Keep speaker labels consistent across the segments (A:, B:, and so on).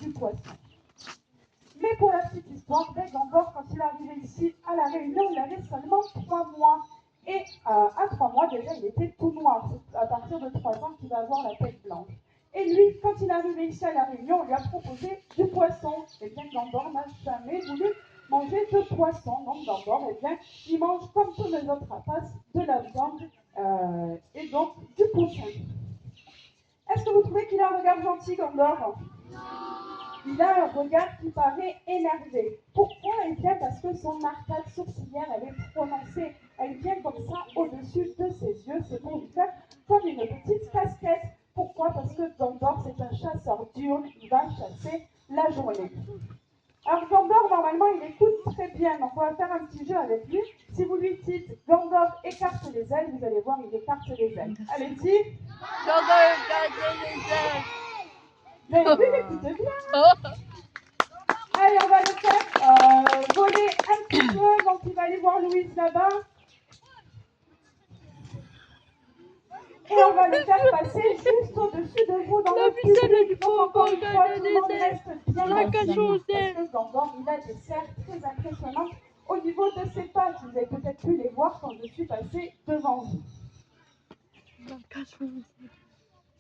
A: du poisson. Mais pour la petite histoire, Gandor, quand il est arrivé ici à La Réunion, il avait seulement 3 mois. Et à 3 mois, déjà, il était tout noir. C'est à partir de 3 ans qu'il va avoir la tête blanche. Et lui, quand il est arrivé ici à La Réunion, on lui a proposé du poisson. Et bien, Gandor n'a jamais voulu manger de poisson. Donc, Gandor, eh bien, il mange comme tous les autres rapaces de la viande et donc du poussin. Est-ce que vous trouvez qu'il a un regard gentil, Gandor ? Il a un regard qui paraît énervé. Pourquoi? Eh bien, parce que son arcade sourcilière, elle est prononcée. Elle vient comme ça au-dessus de ses yeux. C'est pour lui faire comme une petite casquette. Pourquoi? Parce que Gandor, c'est un chasseur diurne. Il va chasser la journée. Alors, Gandor, normalement, il écoute très bien. Donc, on va faire un petit jeu avec lui. Si vous lui dites Gandor, écarte les ailes, vous allez voir, il écarte les ailes. Allez-y.
B: Gandor, écarte les ailes.
A: Vous avez vu, il écoute bien. Allez, on va le faire voler un petit peu. Donc, il va aller voir Louise là-bas. Et on va le faire passer juste au-dessus de vous dans le public. Donc, encore une fois, tout le monde reste bien assis. Parce que Gandor, il a des serres très impressionnantes au niveau de ses pattes. Vous avez peut-être pu les voir quand je suis passée devant vous.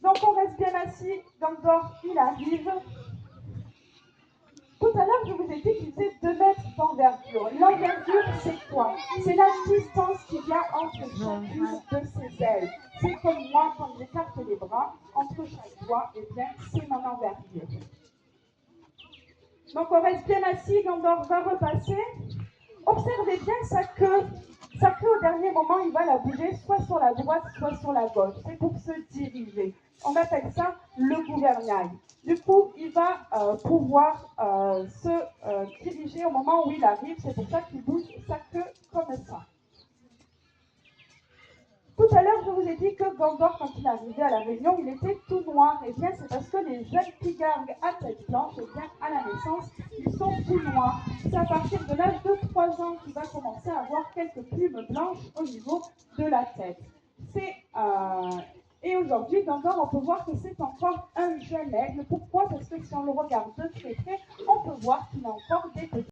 A: Donc, on reste bien assis. Gandor, il arrive. Tout à l'heure, je vous ai dit qu'il faisait 2 mètres d'envergure. L'envergure, c'est quoi? C'est la distance qu'il y a entre chacune de ses ailes. C'est comme moi, quand j'écarte les bras, entre chaque doigt, eh bien, c'est mon envergure. Donc, on reste bien assis, Gandor va repasser. Observez bien sa queue. Sa queue, au dernier moment, il va la bouger soit sur la droite, soit sur la gauche. C'est pour se diriger. On appelle ça le gouvernail. Du coup, il va pouvoir se diriger au moment où il arrive. C'est pour ça qu'il bouge sa queue comme ça. Tout à l'heure, je vous ai dit que Gandor, quand il est arrivé à La Réunion, il était tout noir. Eh bien, c'est parce que les jeunes pigargues à tête blanche, eh bien, à la naissance, ils sont tout noirs. C'est à partir de l'âge de 3 ans qu'il va commencer à avoir quelques plumes blanches au niveau de la tête. Et aujourd'hui, Gandor, on peut voir que c'est encore un jeune aigle. Pourquoi? Parce que si on le regarde de très près, on peut voir qu'il a encore des petits